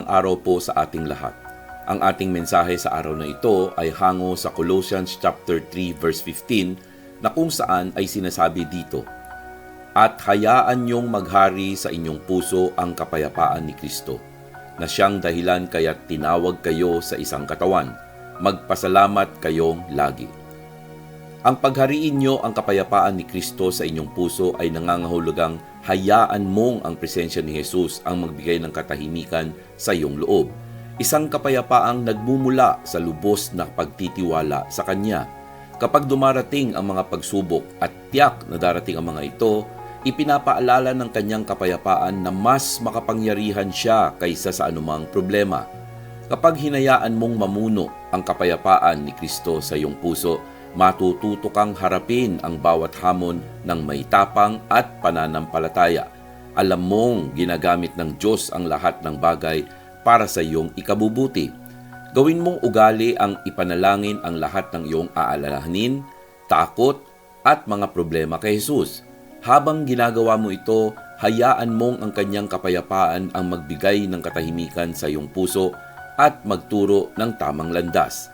araw po sa ating lahat. Ang ating mensahe sa araw na ito ay hango sa Colossians chapter 3 verse 15 na kung saan ay sinasabi dito, "At hayaan niyong maghari sa inyong puso ang kapayapaan ni Kristo, na siyang dahilan kaya't tinawag kayo sa isang katawan. Magpasalamat kayong lagi." Ang paghariin niyo ang kapayapaan ni Kristo sa inyong puso ay nangangahulugang hayaan mong ang presensya ni Jesus ang magbigay ng katahimikan sa iyong loob. Isang kapayapaang nagmumula sa lubos na pagtitiwala sa Kanya. Kapag dumarating ang mga pagsubok at tiyak na darating ang mga ito, ipinapaalala ng Kanyang kapayapaan na mas makapangyarihan siya kaysa sa anumang problema. Kapag hinayaan mong mamuno ang kapayapaan ni Kristo sa iyong puso, matututo kang harapin ang bawat hamon ng may tapang at pananampalataya. Alam mong ginagamit ng Diyos ang lahat ng bagay para sa iyong ikabubuti. Gawin mong ugali ang ipanalangin ang lahat ng iyong aalalahanin, takot at mga problema kay Jesus. Habang ginagawa mo ito, hayaan mong ang Kanyang kapayapaan ang magbigay ng katahimikan sa iyong puso at magturo ng tamang landas.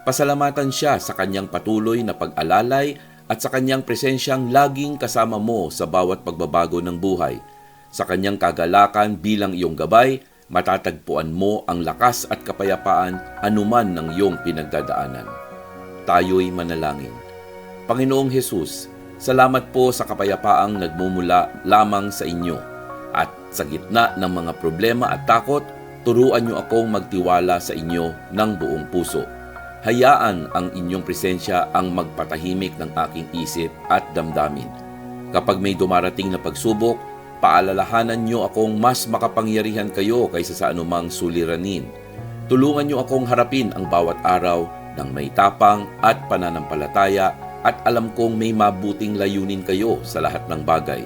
Pasalamatan siya sa Kanyang patuloy na pag-alalay at sa Kanyang presensyang laging kasama mo sa bawat pagbabago ng buhay. Sa Kanyang kagalakan bilang iyong gabay, matatagpuan mo ang lakas at kapayapaan anuman ng iyong pinagdadaanan. Tayo'y manalangin. Panginoong Jesus, salamat po sa kapayapaang nagmumula lamang sa inyo. At sa gitna ng mga problema at takot, turuan niyo akong magtiwala sa inyo ng buong puso. Hayaan ang inyong presensya ang magpatahimik ng aking isip at damdamin. Kapag may dumarating na pagsubok, paalalahanan niyo akong mas makapangyarihan kayo kaysa sa anumang suliranin. Tulungan niyo akong harapin ang bawat araw ng may tapang at pananampalataya at alam kong may mabuting layunin kayo sa lahat ng bagay.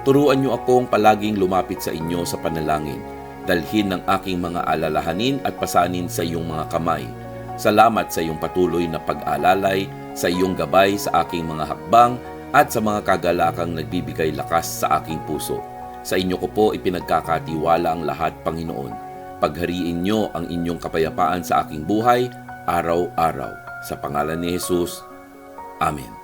Turuan niyo akong palaging lumapit sa inyo sa panalangin. Dalhin ng aking mga alalahanin at pasanin sa iyong mga kamay. Salamat sa iyong patuloy na pag-alalay, sa iyong gabay sa aking mga hakbang at sa mga kagalakang nagbibigay lakas sa aking puso. Sa inyo ko po ipinagkakatiwala ang lahat, Panginoon. Paghariin niyo ang inyong kapayapaan sa aking buhay, araw-araw. Sa pangalan ni Jesus, Amen.